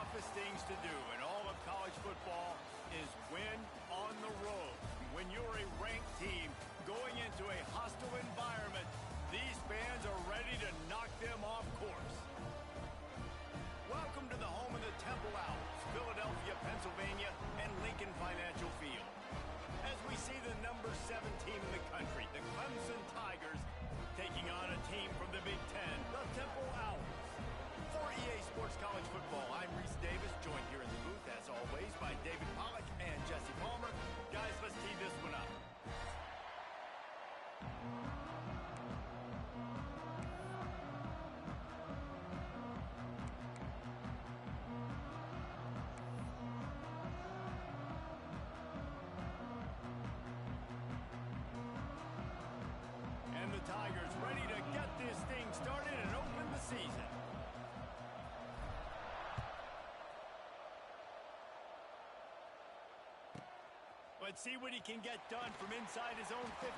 toughest things to do in all of college football is win on the road. When you're a ranked team going into a hostile environment, these fans are ready to knock them off course. Welcome to the home of the Temple Owls, Philadelphia, Pennsylvania, and Lincoln Financial Field. As we see the number 7 team in the country, the Clemson Tigers, taking on a team from the Big Ten, the Temple Owls. For EA Sports College Football, I'm Reese Davis, joined here in the booth, as always, by David Pollack and Jesse Palmer. Guys, let's tee this one up. And the Tigers ready to get this thing started and open the season. Let's see what he can get done from inside his own 15.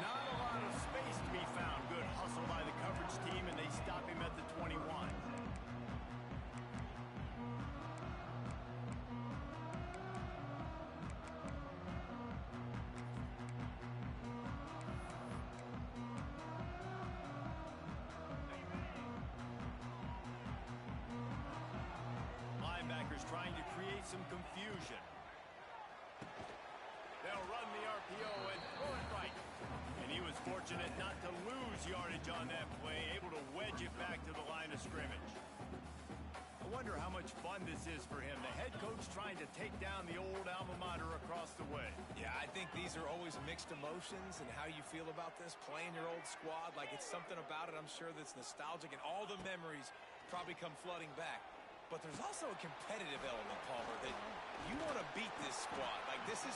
Not a lot of space to be found. Good hustle by the coverage team, and they stop him at the 21. Linebackers trying to create some confusion. They'll run the RPO and throw it right. And he was fortunate not to lose yardage on that play, able to wedge it back to the line of scrimmage. I wonder how much fun this is for him. The head coach trying to take down the old alma mater across the way. Yeah, I think these are always mixed emotions and how you feel about this, playing your old squad. Like, it's something about it, I'm sure, that's nostalgic, and all the memories probably come flooding back. But there's also a competitive element, Palmer, that you want to beat this squad. Like, this is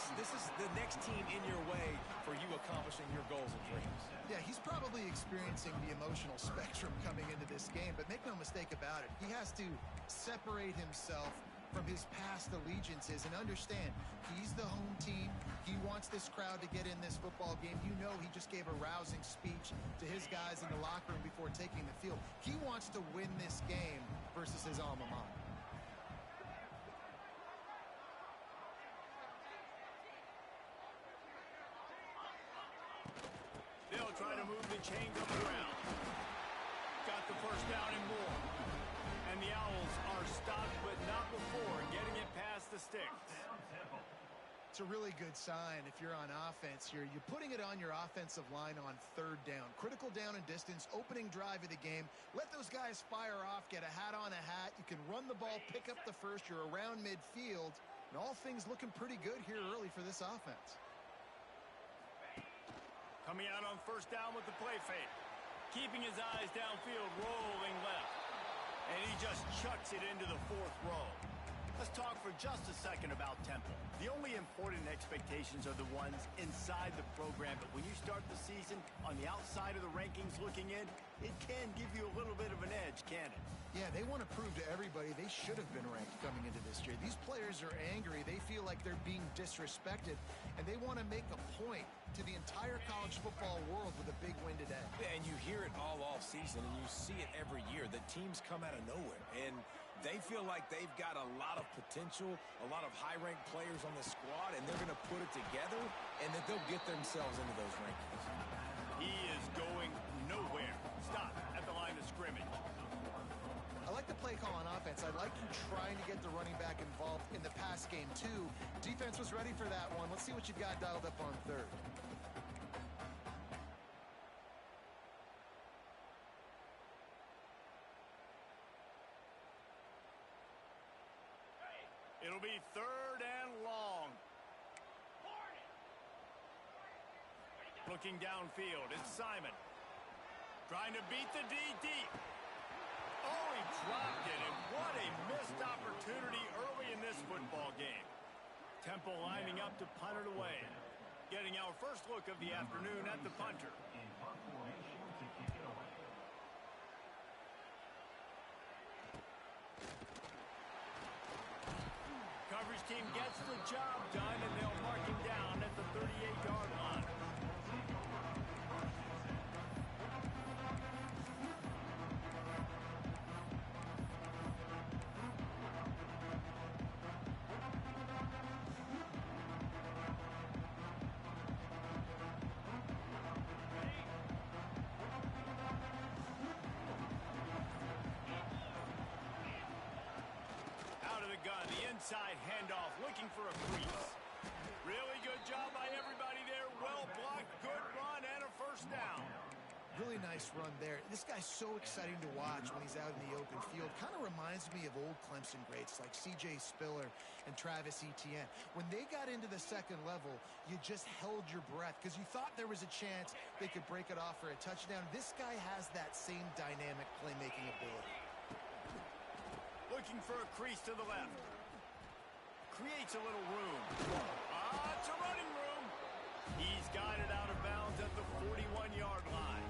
the next team in your way for you accomplishing your goals and dreams. Yeah, he's probably experiencing the emotional spectrum coming into this game, but make no mistake about it, he has to separate himself from his past allegiances and understand he's the home team. He wants this crowd to get in this football game. You know, he just gave a rousing speech to his guys in the locker room before taking the field. He wants to win this game versus his alma mater. They'll try to move the chains up around. Got the first down and more. And the Owls are stopped, but not before getting it past the sticks. It's a really good sign if you're on offense here. You're putting it on your offensive line on 3rd down. Critical down and distance, opening drive of the game. Let those guys fire off, get a hat on a hat. You can run the ball, pick up the first. You're around midfield. And all things looking pretty good here early for this offense. Coming out on 1st down with the play fake. Keeping his eyes downfield, rolling left. And he just chucks it into the 4th row. Let's talk for just a second about Temple. The only important expectations are the ones inside the program, but when you start the season on the outside of the rankings looking in, it can give you a little bit of an edge, can it? Yeah, they want to prove to everybody they should have been ranked coming into this year. These players are angry. They feel like they're being disrespected, and they want to make a point to the entire college football world with a big win today. Yeah, and you hear it all season, and you see it every year. The teams come out of nowhere, and they feel like they've got a lot of potential, a lot of high-ranked players on the squad, and they're going to put it together, and that they'll get themselves into those rankings. He is going nowhere. Stop at the line of scrimmage. I like the play call on offense. I like you trying to get the running back involved in the pass game, too. Defense was ready for that one. Let's see what you've got dialed up on 3rd. It'll be 3rd and long. Looking downfield, it's Simon. Trying to beat the D deep. Oh, he dropped it, and what a missed opportunity early in this football game. Temple lining up to punt it away. Getting our first look of the afternoon at the punter. Coverage team gets the job done, and they'll mark him down at the 38-yard line. inside handoff, looking for a crease. Really good job by everybody there. Well blocked, good run, and a first down. Really nice run there. This guy's so exciting to watch when he's out in the open field. Kind of reminds me of old Clemson greats like C.J. Spiller and Travis Etienne. When they got into the second level, you just held your breath because you thought there was a chance they could break it off for a touchdown. This guy has that same dynamic playmaking ability. Looking for a crease to the left. Creates a little room. It's a running room. He's got it out of bounds at the 41-yard line.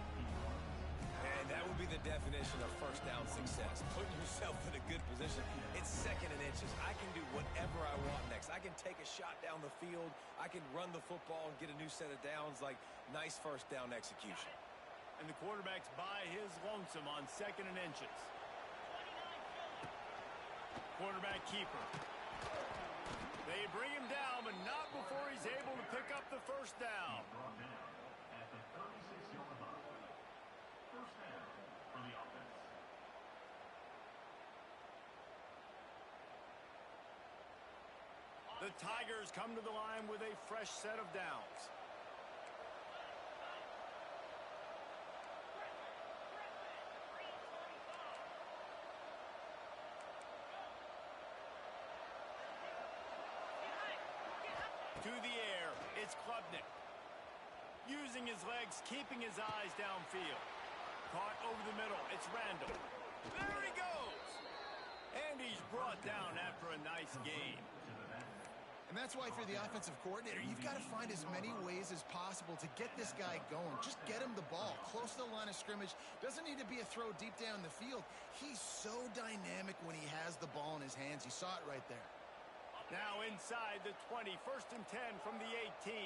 And that would be the definition of first down success. Putting yourself in a good position. It's second and inches. I can do whatever I want next. I can take a shot down the field. I can run the football and get a new set of downs. Like, nice first down execution. And the quarterback's by his lonesome on second and inches. Quarterback keeper. They bring him down, but not before he's able to pick up the first down. The Tigers come to the line with a fresh set of downs. To the air, it's Klubnik. Using his legs, keeping his eyes downfield. Caught over the middle, it's Randall. There he goes! And he's brought down after a nice gain. And that's why for the offensive coordinator, you've got to find as many ways as possible to get this guy going. Just get him the ball close to the line of scrimmage. Doesn't need to be a throw deep down the field. He's so dynamic when he has the ball in his hands. You saw it right there. Now inside the 20, 1st and 10 from the 18.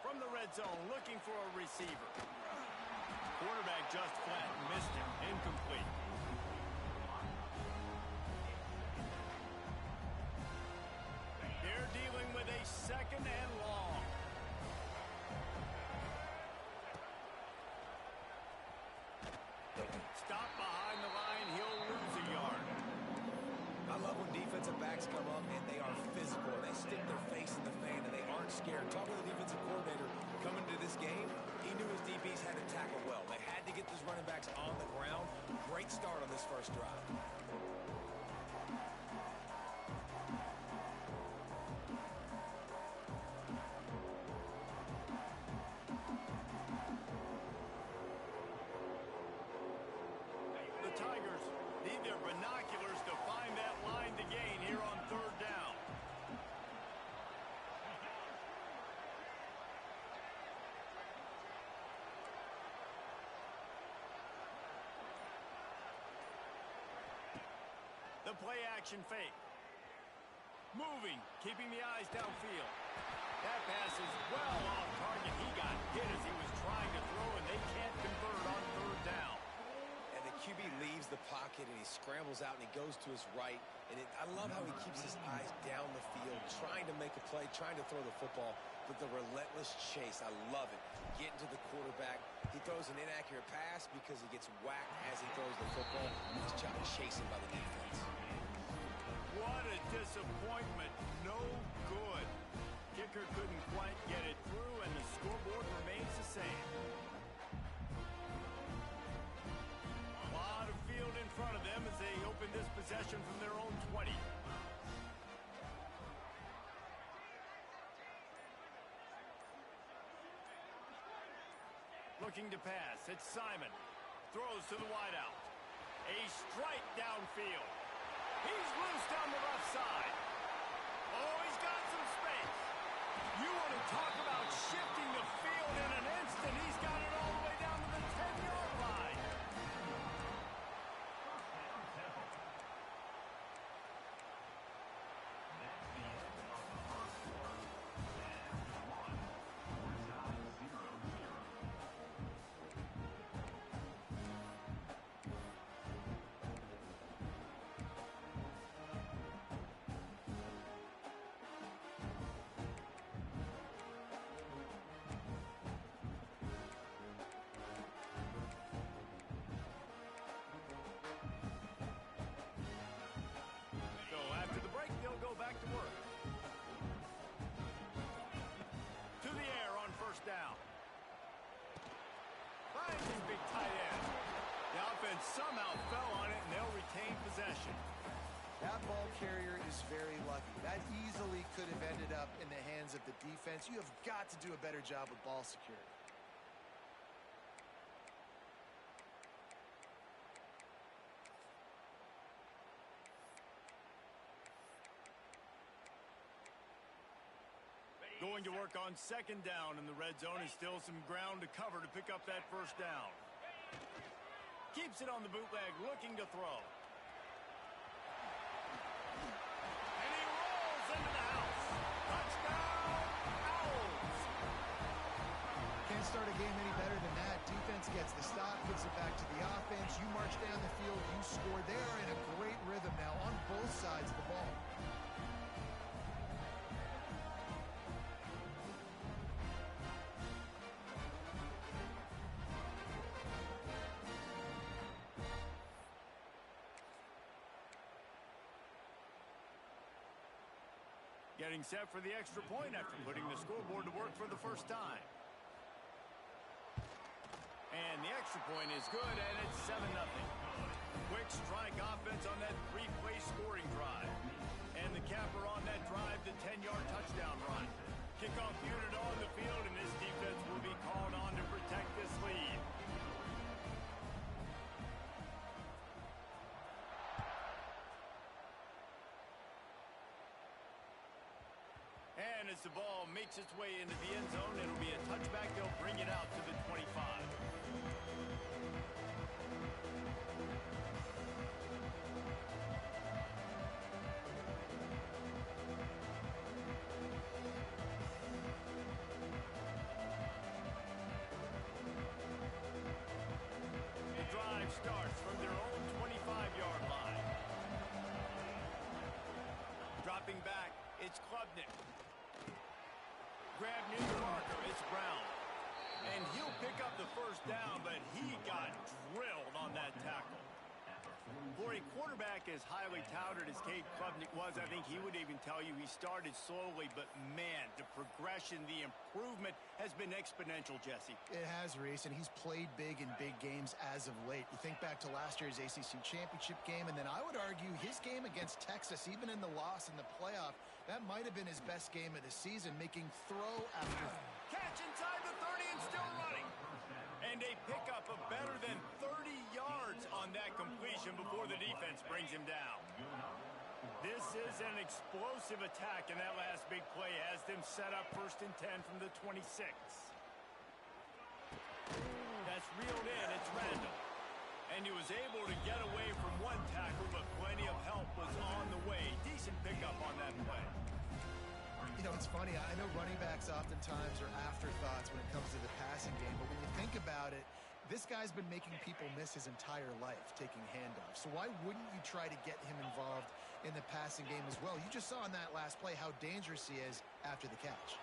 From the red zone, looking for a receiver. Quarterback just flat, missed him, incomplete. They're dealing with a second and long. Stop behind the line, he'll lose a yard. I love when defensive backs come up and they are physical. They stick their face in the fan and they aren't scared. Talking to the defensive coordinator coming to this game, he knew his DBs had to tackle well. They had to get those running backs on the ground. Great start on this first drive. The Tigers need their binoculars to find that line to gain here on 3rd down. The play action fake. Moving, keeping the eyes downfield. That pass is well off target. He got hit as he was trying to throw, and they can't convert on 3rd down. And the QB leaves the pocket and he scrambles out and he goes to his right. And I love how he keeps his eyes down the field, trying to make a play, trying to throw the football. But the relentless chase, I love it. Getting to the quarterback. He throws an inaccurate pass because he gets whacked as he throws the football. Nice job chasing by the defense. What a disappointment. No good. Kicker couldn't quite get it through, and the scoreboard remains the same. A lot of field in front of them as they open this possession from their own 20. Looking to pass. It's Simon. Throws to the wideout. A strike downfield. He's loose down the left side. Oh, he's got some space. You want to talk about shifting the field in an instant. He's got it all the way down to the 10-yard line. defense somehow fell on it, and they'll retain possession. That ball carrier is very lucky. That easily could have ended up in the hands of the defense. You have got to do a better job with ball security. Going to work on second down in the red zone, and still some ground to cover to pick up that first down. Keeps it on the bootleg, looking to throw. And he rolls into the house. Touchdown, Owls! Can't start a game any better than that. Defense gets the stop, gets it back to the offense. You march down the field, you score. They are in a great rhythm now on both sides of the ball. Getting set for the extra point after putting the scoreboard to work for the first time. And the extra point is good, and it's 7-0. Quick strike offense on that three-play scoring drive. And the capper on that drive, the 10-yard touchdown run. Kickoff unit on the field, and this defense will be called on to protect this lead. And as the ball makes its way into the end zone, it'll be a touchback. They'll bring it out to the 25. The drive starts from their own 25-yard line. Dropping back, it's Klubnik. Grab near the marker, it's Brown. And he'll pick up the first down, but he got drilled on that tackle. For a quarterback as highly touted as Cade Klubnik was, I think he would even tell you he started slowly, but man, the progression, the improvement has been exponential, Jesse. It has, Reese, and he's played big in big games as of late. You think back to last year's ACC championship game, and then I would argue his game against Texas, even in the loss in the playoff, that might have been his best game of the season, making throw after catch inside the 30 and still running. And a pickup of better than 30 yards on that completion before the defense brings him down. This is an explosive attack, and that last big play has them set up 1st and 10 from the 26. That's reeled in, it's Randall. And he was able to get away from one tackle, but plenty of help was on the way. Decent pickup on that play. You know, it's funny. I know running backs oftentimes are afterthoughts when it comes to the passing game, but when you think about it, this guy's been making people miss his entire life taking handoffs. So why wouldn't you try to get him involved in the passing game as well? You just saw in that last play how dangerous he is after the catch.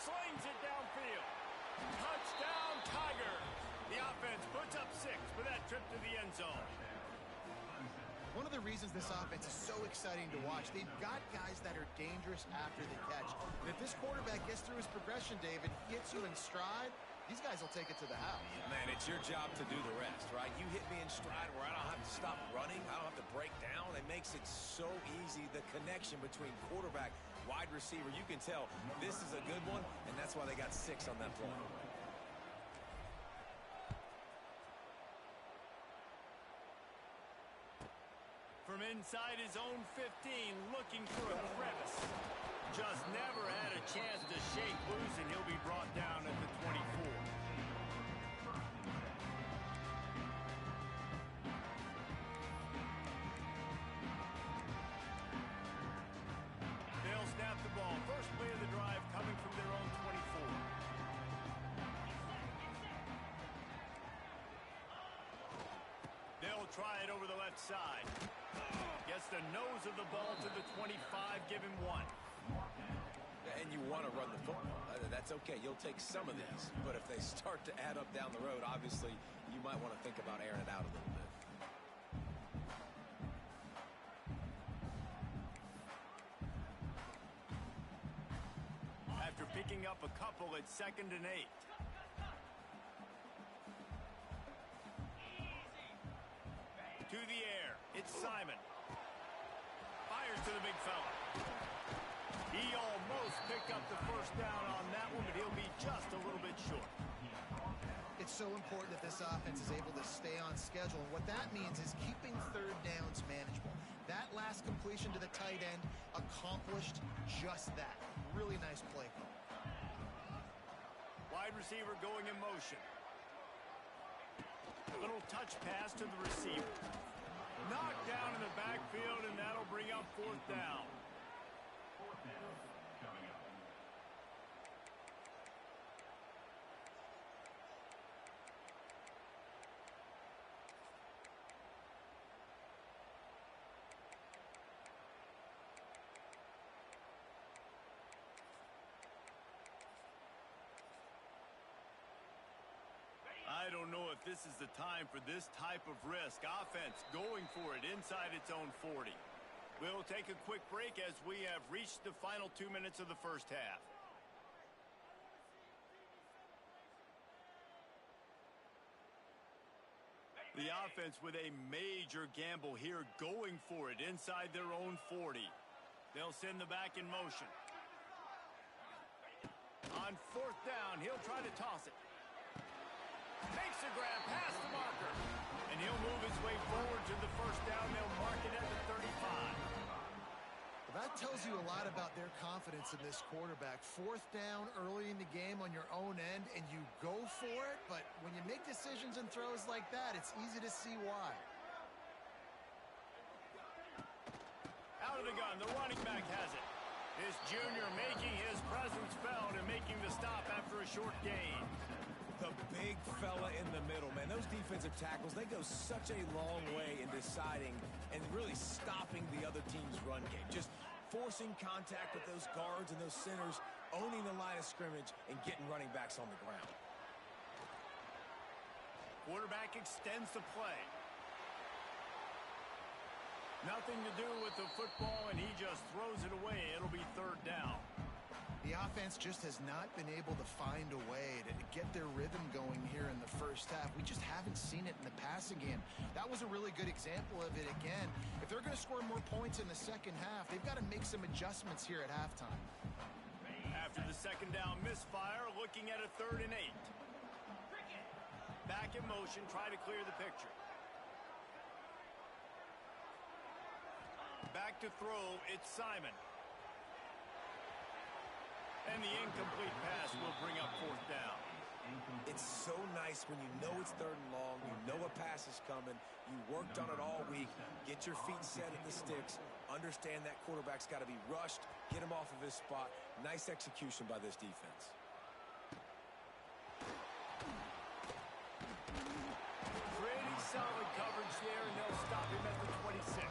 Slings it downfield. Touchdown, Tigers. The offense puts up 6 for that trip to the end zone. One of the reasons this offense is so exciting to watch, they've got guys that are dangerous after the catch. And if this quarterback gets through his progression, David, gets you in stride, these guys will take it to the house. Man, it's your job to do the rest, right? You hit me in stride where I don't have to stop running. I don't have to break down. It makes it so easy, the connection between quarterback, wide receiver. You can tell this is a good one, and that's why they got 6 on that play. From inside his own 15, looking for a crevice. Just never had a chance to shake loose, and he'll be brought down at the 24. They'll snap the ball. First play of the drive coming from their own 24. They'll try it over the left side. Gets the nose of the ball to the 25, give him 1. And you want to run the football. That's okay. You'll take some of these. But if they start to add up down the road, obviously, you might want to think about airing it out a little bit. After picking up a couple, it's 2nd and 8. He almost picked up the first down on that one, but he'll be just a little bit short. It's so important that this offense is able to stay on schedule. And what that means is keeping third downs manageable. That last completion to the tight end accomplished just that. Really nice play call. Wide receiver going in motion. Little touch pass to the receiver. Knocked down in the backfield, and that'll bring up fourth down. I don't know if this is the time for this type of risk. Offense going for it inside its own 40. We'll take a quick break as we have reached the final 2 minutes of the first half. The offense with a major gamble here, going for it inside their own 40. They'll send the back in motion. On fourth down, he'll try to toss it. Makes a grab past the marker. And he'll move his way forward to the first down. They'll mark it at the 35. Well, that tells you a lot about their confidence in this quarterback. Fourth down early in the game on your own end, and you go for it. But when you make decisions and throws like that, it's easy to see why. Out of the gun, the running back has it. This junior making his presence felt and making the stop after a short gain. The big fella in the middle, man. Those defensive tackles, they go such a long way in deciding and really stopping the other team's run game. Just forcing contact with those guards and those centers, owning the line of scrimmage, and getting running backs on the ground. Quarterback extends the play. Nothing to do with the football, and he just throws it away. It'll be third down. The offense just has not been able to find a way to get their rhythm going here in the first half. We just haven't seen it in the passing game. That was a really good example of it again. If they're going to score more points in the second half, they've got to make some adjustments here at halftime. After the second down misfire, looking at a 3rd and 8. Back in motion, try to clear the picture. Back to throw, it's Simon. And the incomplete pass will bring up fourth down. It's so nice when you know it's 3rd and long, you know a pass is coming, you worked on it all week, get your feet set at the sticks, understand that quarterback's got to be rushed, get him off of his spot. Nice execution by this defense. Pretty solid coverage there, and they'll stop him at the 26.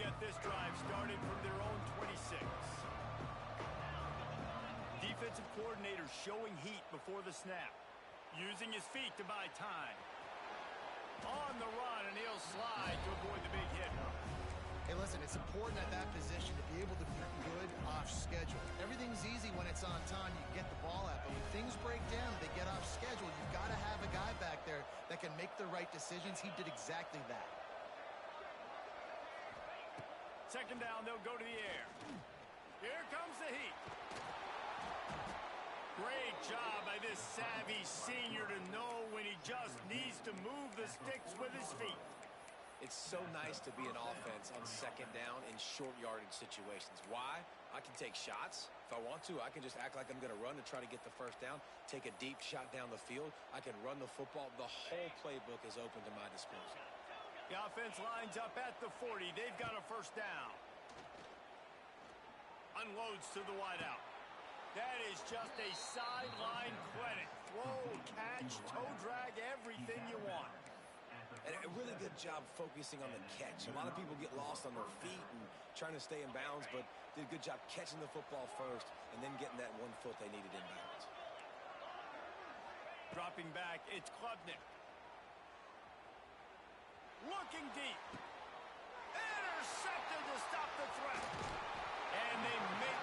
Get this drive started from their own 26. Defensive coordinator showing heat before the snap. Using his feet to buy time. On the run, and he'll slide to avoid the big hit. Hey, listen, it's important at that position to be able to be good off schedule. Everything's easy when it's on time. You can get the ball out. But when things break down, they get off schedule. You've got to have a guy back there that can make the right decisions. He did exactly that. Second down, they'll go to the air. Here comes the heat. Great job by this savvy senior to know when he just needs to move the sticks with his feet. It's so nice to be an offense on second down in short yardage situations. Why? I can take shots. If I want to, I can just act like I'm going to run and try to get the first down, take a deep shot down the field. I can run the football. The whole playbook is open to my disposal. The offense lines up at the 40. They've got a first down. Unloads to the wideout. That is just a sideline clinic. Throw, catch, toe drag, everything you want. And a really good job focusing on the catch. A lot of people get lost on their feet and trying to stay in bounds, but did a good job catching the football first and then getting that 1 foot they needed in bounds. Dropping back, it's Klubnik. Looking deep. Intercepted to stop the threat. And they make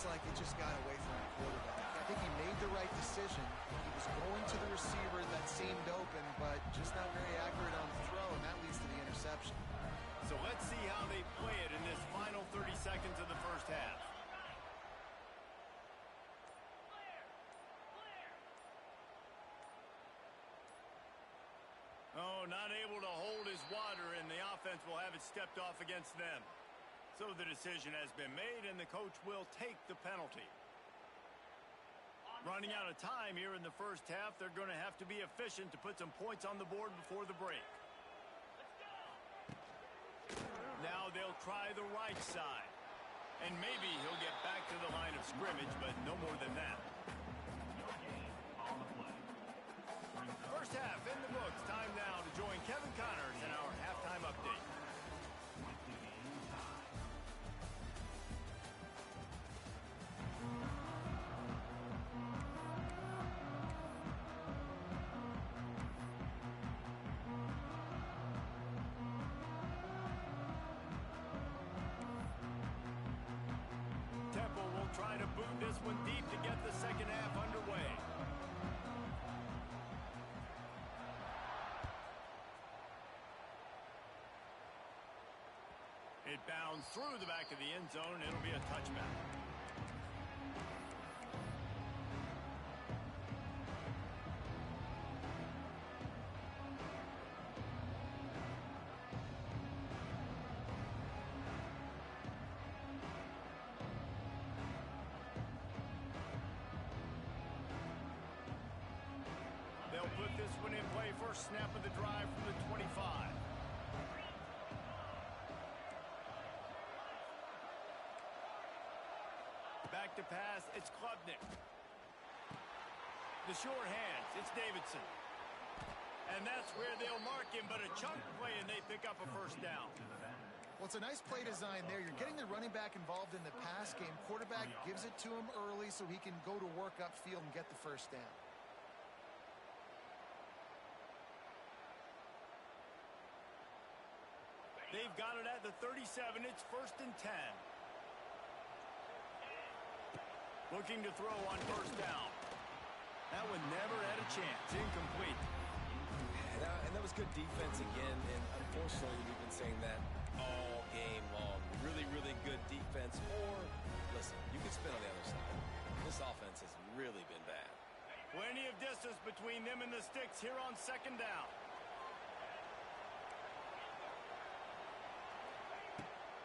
like it just got away from the quarterback. I think he made the right decision. He was going to the receiver that seemed open, but just not very accurate on the throw, and that leads to the interception. So let's see how they play it in this final 30 seconds of the first half. Oh, not able to hold his water, and the offense will have it stepped off against them. So the decision has been made, and the coach will take the penalty. Running out of time here in the first half, they're going to have to be efficient to put some points on the board before the break. Now they'll try the right side. And maybe he'll get back to the line of scrimmage, but no more than that. First half in the books. Time now to join Kevin Connors in our halftime update. Temple will try to boot this one deep to get the second half underway. It bounds through the back of the end zone. It'll be a touchback. They'll put this one in play. First snap of the drive from the 25. Back to pass, it's Klubnik. The short hands, it's Davidson. And that's where they'll mark him, but a chunk play, and they pick up a first down. Well, it's a nice play design there. You're getting the running back involved in the pass game. Quarterback gives it to him early so he can go to work upfield and get the first down. They've got it at the 37. It's 1st and 10. Looking to throw on first down. That one never had a chance. Incomplete. And that was good defense again. And unfortunately, we've been saying that all game long. Really, really good defense. Or, listen, you can spin on the other side. This offense has really been bad. Plenty of distance between them and the sticks here on second down.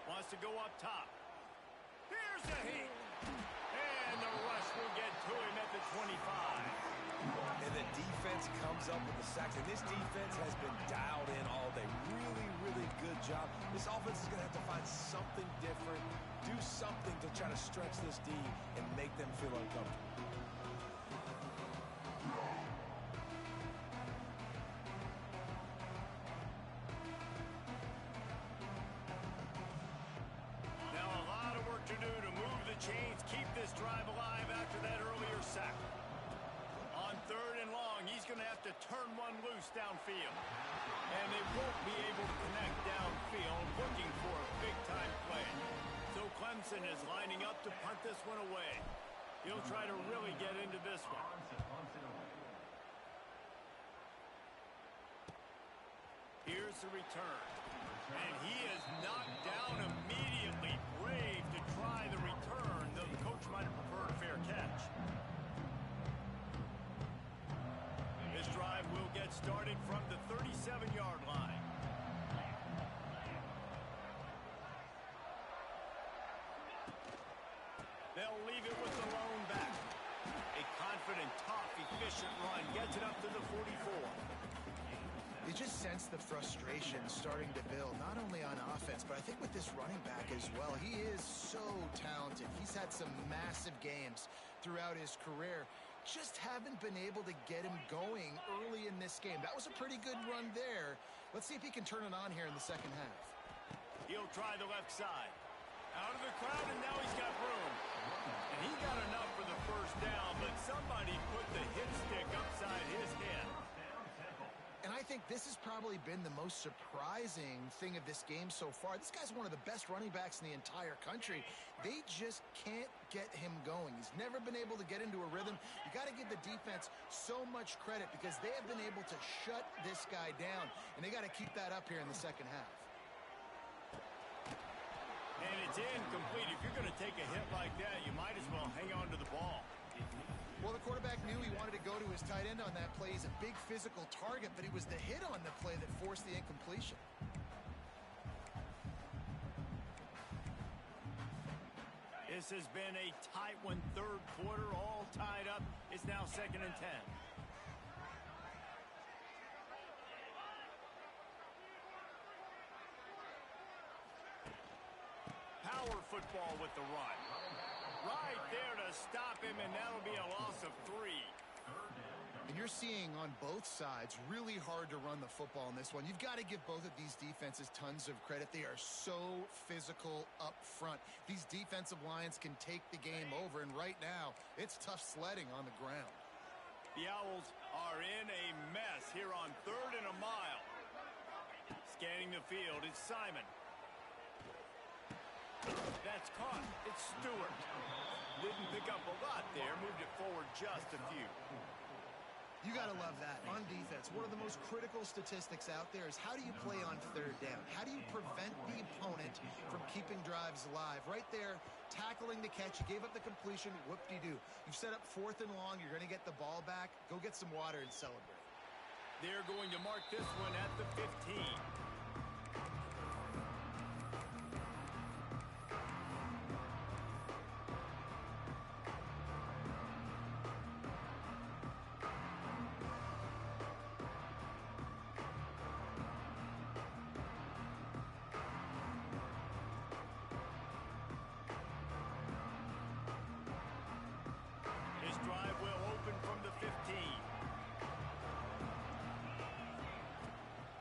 Wants to go up top. Here's the heat. And the rush will get to him at the 25. And the defense comes up with the sacks. And this defense has been dialed in all day. Really, really good job. This offense is going to have to find something different, do something to try to stretch this D and make them feel uncomfortable. Now a lot of work to do to move the chains, keep this drive alive after that earlier sack. On 3rd and long, he's going to have to turn one loose downfield. And they won't be able to connect downfield, looking for a big-time play. So Clemson is lining up to punt this one away. He'll try to really get into this one. Here's the return. And he is knocked down immediately. Brave to try the return, though the coach might have preferred a fair catch. This drive will get started from the 37-yard line. They'll leave it with the lone back. A confident, tough, efficient run gets it up to the 44. You just sense the frustration starting to build, not only on offense, but I think with this running back as well. He is so talented. He's had some massive games throughout his career. Just haven't been able to get him going early in this game. That was a pretty good run there. Let's see if he can turn it on here in the second half. He'll try the left side. Out of the crowd, and now he's got room. And he got enough for the first down, but somebody put the hit stick upside his head. And I think this has probably been the most surprising thing of this game so far. This guy's one of the best running backs in the entire country. They just can't get him going. He's never been able to get into a rhythm. You got to give the defense so much credit because they have been able to shut this guy down, and they got to keep that up here in the second half. And it's incomplete. If you're going to take a hit like that, you might as well hang on to the ball. Well, the quarterback knew he wanted to go to his tight end on that play. He's a big physical target, but it was the hit on the play that forced the incompletion. This has been a tight one, third quarter, all tied up. It's now 2nd and 10. Power football with the run. Right there to stop him, and that'll be a loss of 3. And you're seeing on both sides really hard to run the football in this one. You've got to give both of these defenses tons of credit. They are so physical up front. These defensive lines can take the game over, and right now, it's tough sledding on the ground. The Owls are in a mess here on 3rd and a mile. Scanning the field, it's Simon. That's caught. It's Stewart. Didn't pick up a lot there. Moved it forward just a few. You got to love that. On defense, one of the most critical statistics out there is how do you play on 3rd down? How do you prevent the opponent from keeping drives alive? Right there, tackling the catch. You gave up the completion. Whoop-de-doo. You've set up 4th and long. You're going to get the ball back. Go get some water and celebrate. They're going to mark this one at the 15. Drive will open from the 15.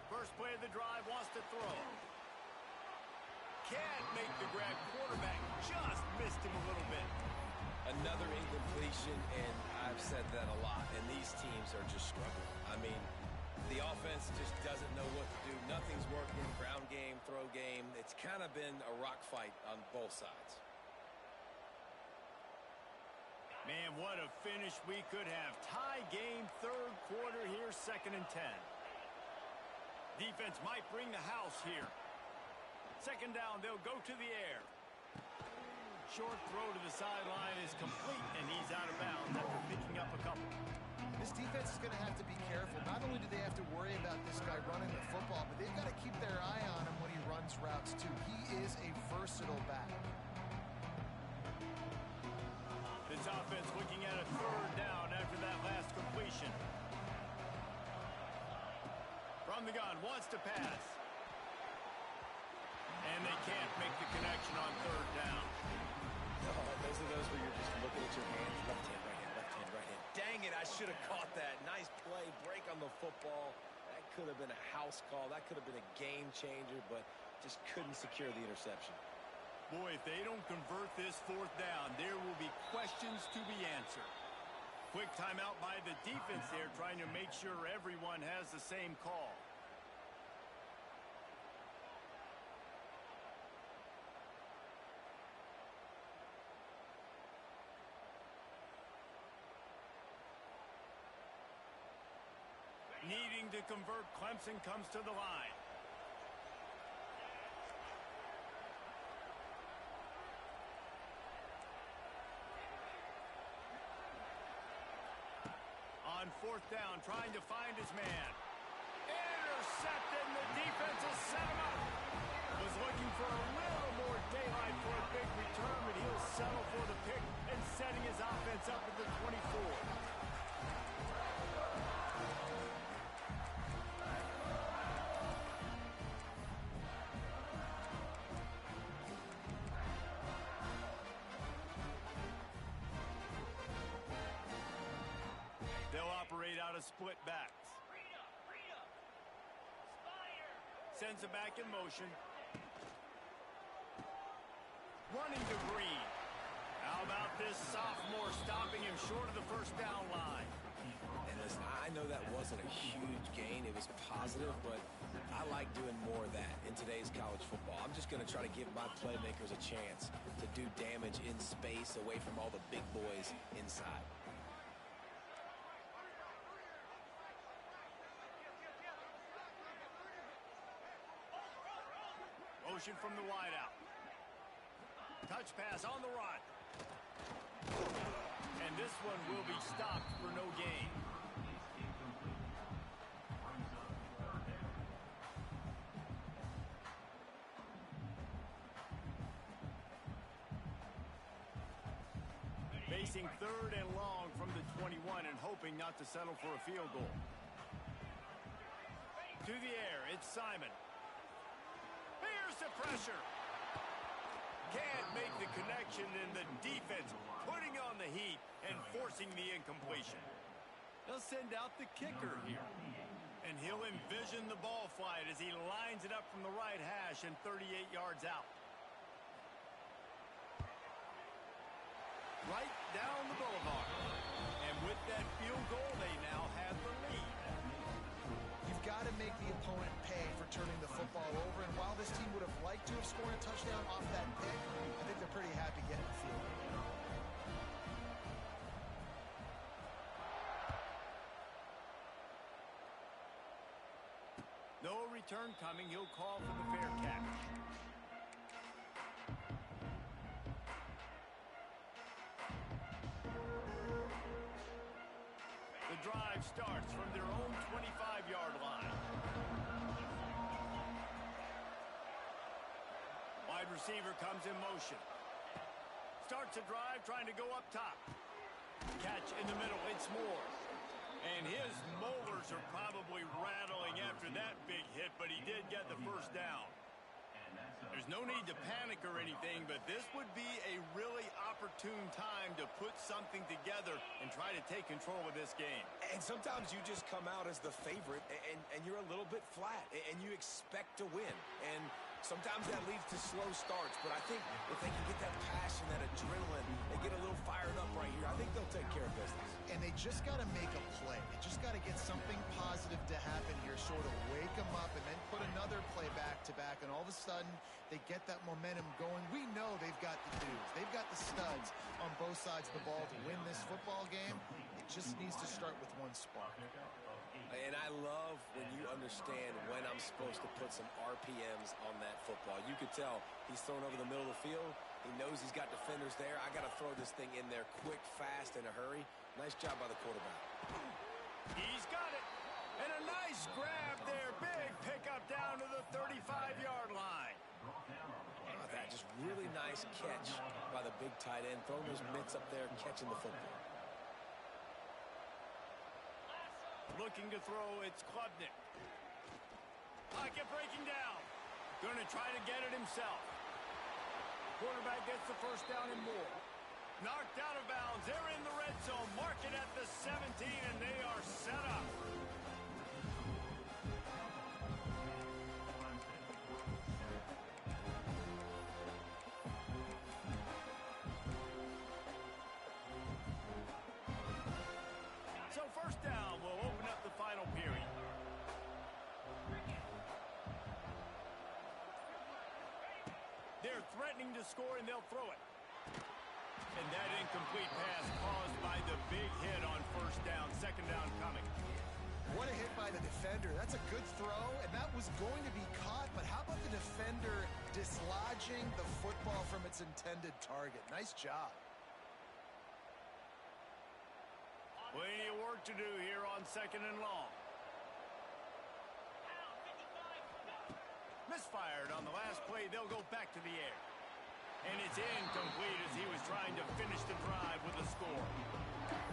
First play of the drive, wants to throw. Can't make the grab. Quarterback just missed him a little bit. Another incompletion, and I've said that a lot, and these teams are just struggling. I mean, the offense just doesn't know what to do. Nothing's working. Ground game, throw game. It's kind of been a rock fight on both sides. Man, what a finish we could have. Tie game, 3rd quarter here, 2nd and 10. Defense might bring the house here. 2nd down, they'll go to the air. Short throw to the sideline is complete, and he's out of bounds after picking up a couple. This defense is going to have to be careful. Not only do they have to worry about this guy running the football, but they've got to keep their eye on him when he runs routes, too. He is a versatile back. This offense looking at a 3rd down after that last completion. From the gun, wants to pass. And they can't make the connection on 3rd down. Those are those where you're just looking at your hands. Left hand, right hand, left hand, right hand. Dang it, I should have caught that. Nice play, break on the football. That could have been a house call. That could have been a game changer, but just couldn't secure the interception. Boy, if they don't convert this 4th down, there will be questions to be answered. Quick timeout by the defense there, trying to make sure everyone has the same call. Needing to convert, Clemson comes to the line. On 4th down, trying to find his man. Intercepted, and the defense has set him up. Was looking for a little more daylight for a big return, but he'll settle for the pick and setting his offense up at the 24. Out of split backs. Sends it back in motion. Running to Green. How about this sophomore stopping him short of the 1st down line? And a Listen, I know that wasn't a huge gain. It was positive, but I like doing more of that in today's college football. I'm just going to try to give my playmakers a chance to do damage in space away from all the big boys inside. Motion from the wideout. Touch pass on the run. And this one will be stopped for no gain. Facing third and long from the 21 and hoping not to settle for a field goal. To the air, it's Simon. Here's the pressure. Can't make the connection, and the defense putting on the heat and forcing the incompletion. They'll send out the kicker here. And he'll envision the ball flight as he lines it up from the right hash and 38 yards out. Right down the boulevard. And with that field goal, they now have the lead. You've got to make the opponent pay for turning the football over, and while this team would have liked to have scored a touchdown off that pick, I think they're pretty happy getting the field goal. No return coming. He'll call for the fair catch. The drive starts from their own 25-yard line. Wide receiver comes in motion. Starts a drive trying to go up top. Catch in the middle. It's Moore. And his molars are probably rattling after that big hit, but he did get the first down. There's no need to panic or anything, but this would be a really opportune time to put something together and try to take control of this game. And sometimes you just come out as the favorite, and you're a little bit flat, and you expect to win. And sometimes that leads to slow starts, but I think if they can get that passion, that adrenaline, they get a little fired up right here, I think they'll take care of business. And they just got to make a play. They just got to get something positive to happen here, sort of wake them up and then put another play back-to-back, and all of a sudden they get that momentum going. We know they've got the dudes. They've got the studs on both sides of the ball to win this football game. It just needs to start with one spark. And I love when you understand when I'm supposed to put some RPMs on that football. You could tell he's thrown over the middle of the field. He knows he's got defenders there. I got to throw this thing in there quick, fast, in a hurry. Nice job by the quarterback. He's got it. And a nice grab there. Big pickup down to the 35-yard line. That just really nice catch by the big tight end. Throwing those mitts up there, catching the football. Looking to throw, it's Klubnik. Pocket breaking down. Going to try to get it himself. Quarterback gets the first down and more. Knocked out of bounds. They're in the red zone. Mark it at the 17, and they are set up. So first down will open up the final period. They're threatening to score, and they'll throw it. And that incomplete pass caused by the big hit on first down. Second down coming. What a hit by the defender. That's a good throw, and that was going to be caught, but how about the defender dislodging the football from its intended target? Nice job. Plenty of work to do here on second and long. Misfired on the last play. They'll go back to the air. And it's incomplete as he was trying to finish the drive with a score.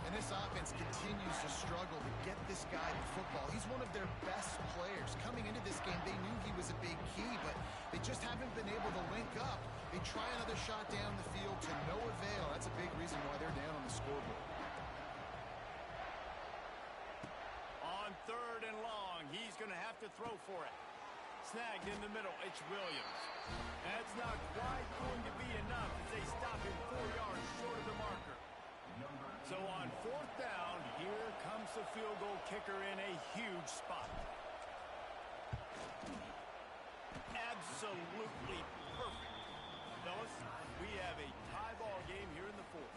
And this offense continues to struggle to get this guy the football. He's one of their best players. Coming into this game, they knew he was a big key, but they just haven't been able to link up. They try another shot down the field to no avail. That's a big reason why they're down on the scoreboard. On third and long, he's going to have to throw for it. Snagged in the middle, it's Williams. That's not quite going to be enough as they stop him 4 yards short of the marker. So on 4th down, here comes the field goal kicker in a huge spot. Absolutely perfect. Fellas, we have a tie ball game here in the 4th.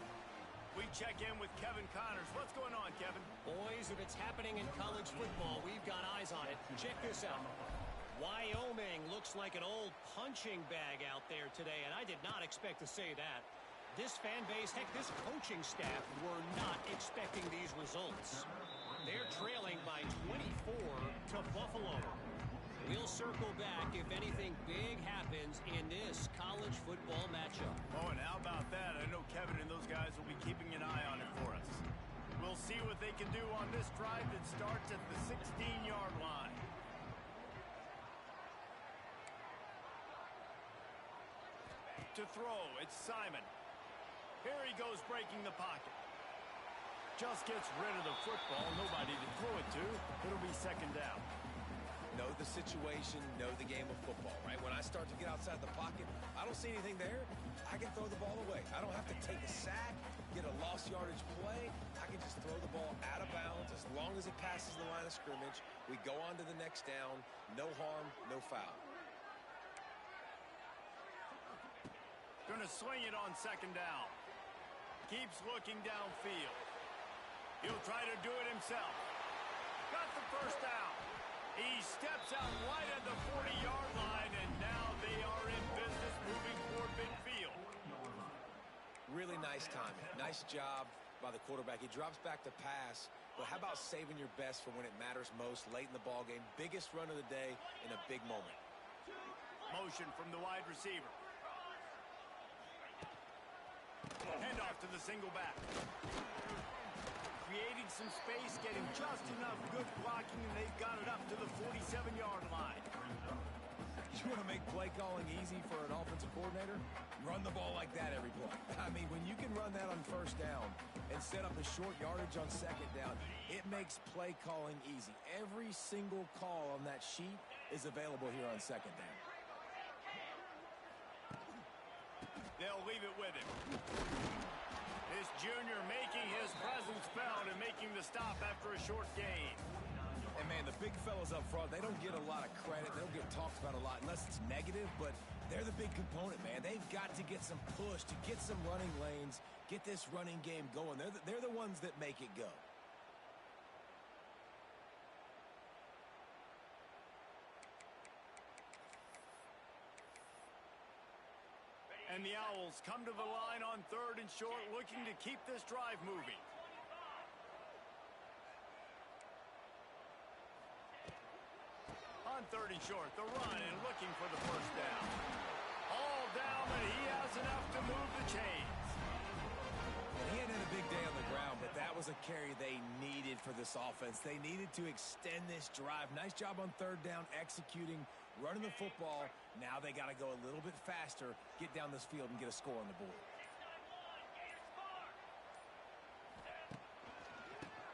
We check in with Kevin Connors. What's going on, Kevin? Boys, if it's happening in college football, we've got eyes on it. Check this out. Wyoming looks like an old punching bag out there today, and I did not expect to say that. This fan base, heck, this coaching staff were not expecting these results. They're trailing by 24 to Buffalo. We'll circle back if anything big happens in this college football matchup. Oh, and how about that? I know Kevin and those guys will be keeping an eye on it for us. We'll see what they can do on this drive that starts at the 16-yard line. To throw, it's Simon. Here he goes breaking the pocket. Just gets rid of the football. Nobody to throw it to. It'll be 2nd down. Know the situation, know the game of football, right? When I start to get outside the pocket, I don't see anything there. I can throw the ball away. I don't have to take a sack, get a lost yardage play. I can just throw the ball out of bounds as long as it passes the line of scrimmage. We go on to the next down. No harm, no foul. Gonna swing it on 2nd down. Keeps looking downfield. He'll try to do it himself. Got the 1st down. He steps out right at the 40-yard line, and now they are in business moving toward midfield. Really nice timing. Nice job by the quarterback. He drops back to pass, but how about saving your best for when it matters most late in the ball game? Biggest run of the day in a big moment. Motion from the wide receiver. Handoff to the single back. Creating some space, getting just enough good blocking, and they've got it up to the 47-yard line. You want to make play calling easy for an offensive coordinator? Run the ball like that every play. I mean, when you can run that on 1st down and set up a short yardage on 2nd down, it makes play calling easy. Every single call on that sheet is available here on 2nd down. They'll leave it with him. This junior making his presence felt and making the stop after a short gain. And, man, the big fellas up front, they don't get a lot of credit. They don't get talked about a lot unless it's negative, but they're the big component, man. They've got to get some push, to get some running lanes, get this running game going. They're the ones that make it go. And the Owls come to the line on 3rd and short, looking to keep this drive moving. On 3rd and short, the run and looking for the 1st down. All down, but he has enough to move the chains. And he hadn't had a big day on the ground, but that was a carry they needed for this offense. They needed to extend this drive. Nice job on 3rd down, executing, running the football. Now they got to go a little bit faster, get down this field, and get a score on the board.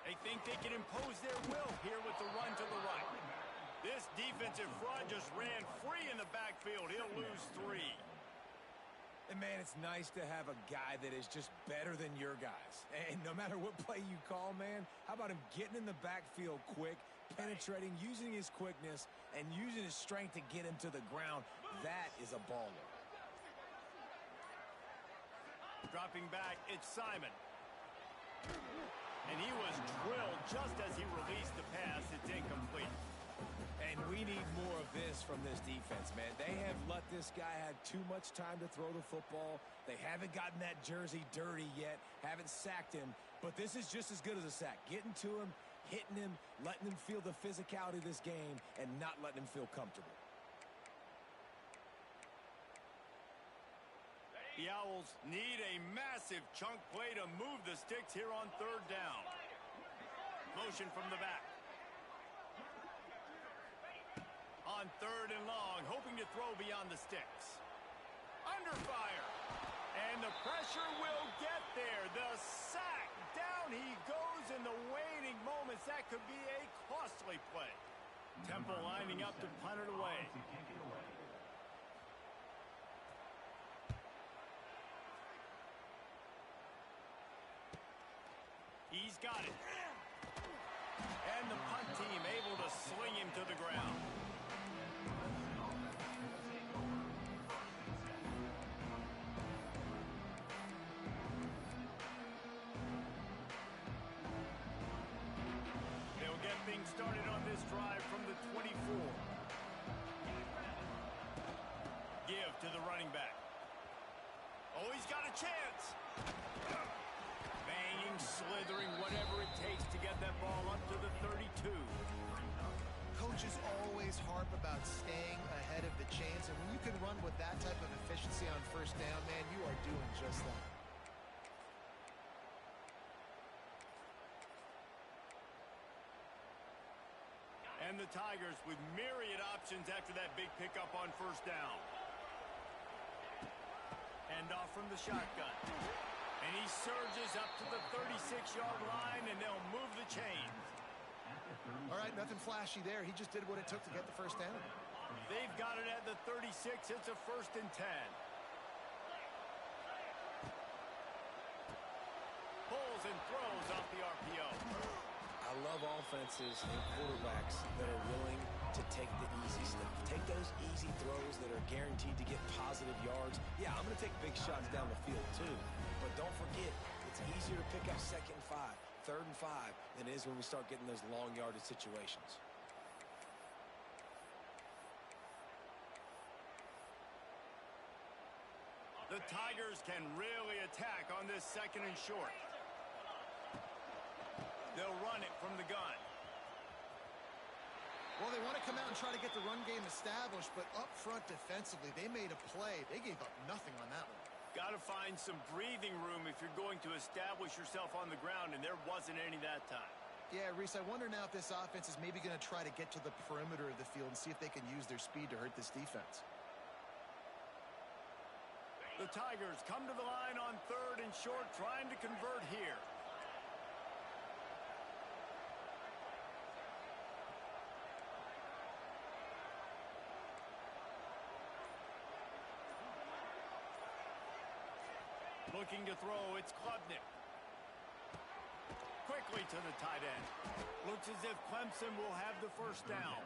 They think they can impose their will here with the run to the right. This defensive front just ran free in the backfield. He'll lose 3. And, man, it's nice to have a guy that is just better than your guys. And no matter what play you call, man, how about him getting in the backfield quick, penetrating, using his quickness, and using his strength to get him to the ground? That is a baller. Dropping back, it's Simon. And he was drilled just as he released the pass. It's incomplete. And we need more of this from this defense, man. They have let this guy have too much time to throw the football. They haven't gotten that jersey dirty yet, haven't sacked him. But this is just as good as a sack. Getting to him, hitting him, letting him feel the physicality of this game, and not letting him feel comfortable. The Owls need a massive chunk play to move the sticks here on 3rd down. Motion from the back. On 3rd and long, hoping to throw beyond the sticks. Under fire. And the pressure will get there. The sack. Down he goes in the waning moments. That could be a costly play. Temple lining up to punt it away. He's got it. And the punt team able to sling him to the ground. They'll get things started on this drive from the 24. Give to the running back. Oh, he's got a chance. Banging, slithering, whatever it takes to get that ball up to the 32. Coaches always harp about staying ahead of the chains, and when you can run with that type of efficiency on first down, man, you are doing just that. And the Tigers with myriad options after that big pickup on first down. Hand off from the shotgun. And he surges up to the 36-yard line, and they'll move the chains. All right, nothing flashy there. He just did what it took to get the first down. They've got it at the 36. It's a 1st and 10. Pulls and throws off the RPO. I love offenses and quarterbacks that are willing to take the easy stuff. Take those easy throws that are guaranteed to get positive yards. Yeah, I'm going to take big shots down the field too. But don't forget, it's easier to pick up 2nd and 5, 3rd and 5 than it is when we start getting those long yardage situations. The Tigers can really attack on this 2nd and short. They'll run it from the gun. Well, they want to come out and try to get the run game established, but up front defensively, they made a play. They gave up nothing on that one. Got to find some breathing room if you're going to establish yourself on the ground, and there wasn't any that time. Yeah, Reese, I wonder now if this offense is maybe going to try to get to the perimeter of the field and see if they can use their speed to hurt this defense. The Tigers come to the line on 3rd and short, trying to convert here. Looking to throw, it's Klubnik. Quickly to the tight end. Looks as if Clemson will have the first down.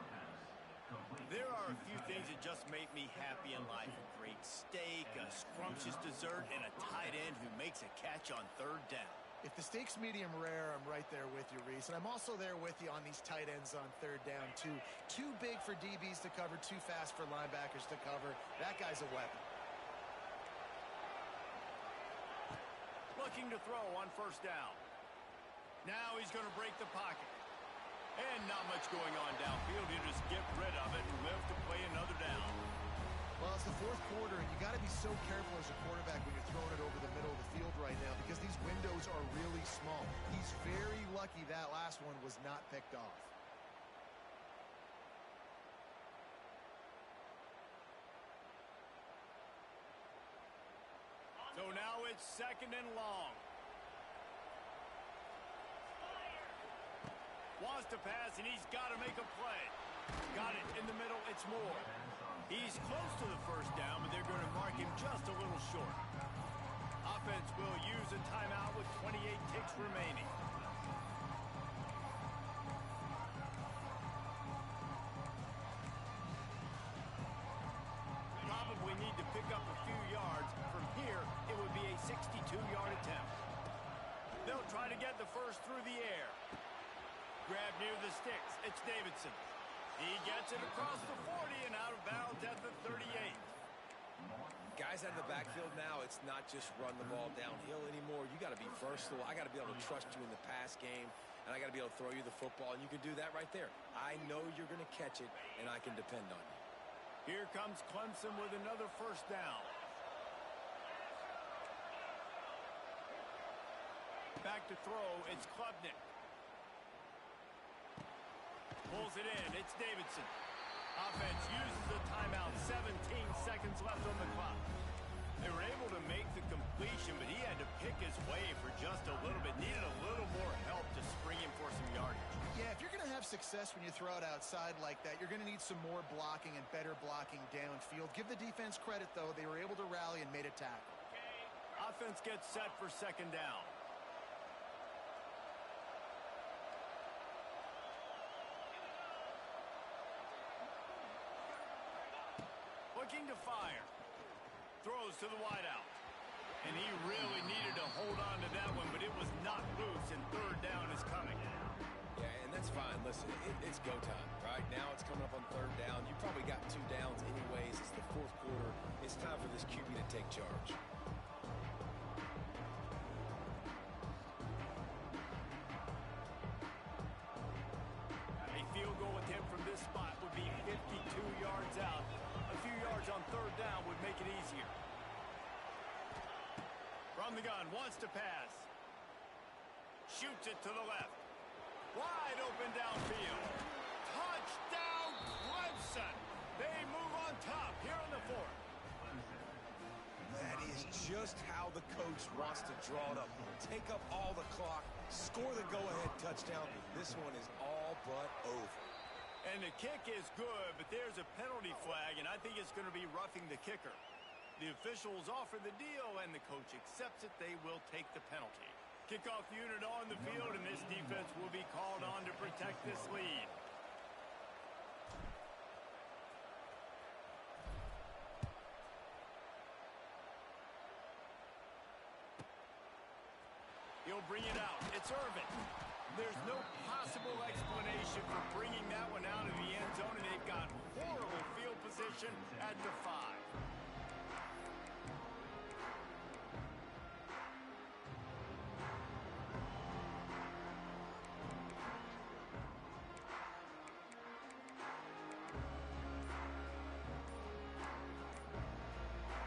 There are a few things that just make me happy in life. A great steak, a scrumptious dessert, and a tight end who makes a catch on 3rd down. If the steak's medium rare, I'm right there with you, Reese. And I'm also there with you on these tight ends on 3rd down, too. Too big for DBs to cover, too fast for linebackers to cover. That guy's a weapon. Looking to throw on 1st down. Now he's going to break the pocket. And not much going on downfield. He'll just get rid of it and live to play another down. Well, it's the 4th quarter, and you got to be so careful as a quarterback when you're throwing it over the middle of the field right now because these windows are really small. He's very lucky that last one was not picked off. So now it's 2nd and long. Wants to pass, and he's got to make a play. Got it in the middle. It's Moore. He's close to the first down, but they're going to mark him just a little short. Offense will use a timeout with 28 ticks remaining. Probably need to pick up a few yards. From here, it would be a 62-yard attempt. They'll try to get the first through the air. Grab near the sticks. It's Davidson. He gets it across the 40 and out of bounds at the 38. Guys out of the backfield now, it's not just run the ball downhill anymore. You got to be versatile. I got to be able to trust you in the pass game, and I got to be able to throw you the football, and you can do that right there. I know you're going to catch it, and I can depend on you. Here comes Clemson with another first down. Back to throw, it's Klubnik. Pulls it in, it's Davidson. Offense uses a timeout, 17 seconds left on the clock. They were able to make the completion, but he had to pick his way for just a little bit. Needed a little more help to spring him for some yardage. Yeah, if you're going to have success when you throw it outside like that, you're going to need some more blocking and better blocking downfield. Give the defense credit, though. They were able to rally and made a tackle. Offense gets set for 2nd down. looking to fire. Throws to the wideout. And he really needed to hold on to that one, but it was knocked loose, and third down is coming. Yeah, and that's fine. Listen, it's go time, right? Now it's coming up on third down. You probably got 2 downs anyways. It's the fourth quarter. It's time for this QB to take charge. A field goal attempt from this spot would be 52 yards out. A few yards on third down would make it easier. From the gun, wants to pass. Shoots it to the left. Wide open downfield. Touchdown, Clemson. They move on top here in the fourth. That is just how the coach wants to draw it up. Take up all the clock, score the go-ahead touchdown. This one is all but over. And the kick is good, but there's a penalty flag, and I think it's going to be roughing the kicker. The officials offer the deal, and the coach accepts it. They will take the penalty. Kickoff unit on the field, and this defense will be called on to protect this lead. He'll bring it out. It's Irvin. There's no possible explanation for bringing that one out of the end zone, and they've got horrible field position at the 5.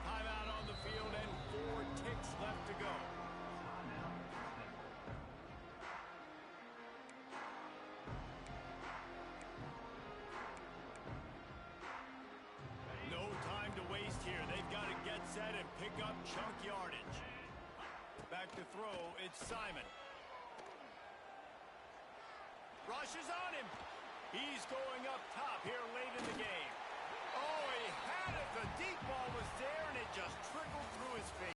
Timeout on the field and 4 ticks left to go. No time to waste here. They've got to get set and pick up chunk yardage. Back to throw, it's Simon. Rushes on him. He's going up top here late in the game. Oh, he had it. The deep ball was there, and it just trickled through his fingers.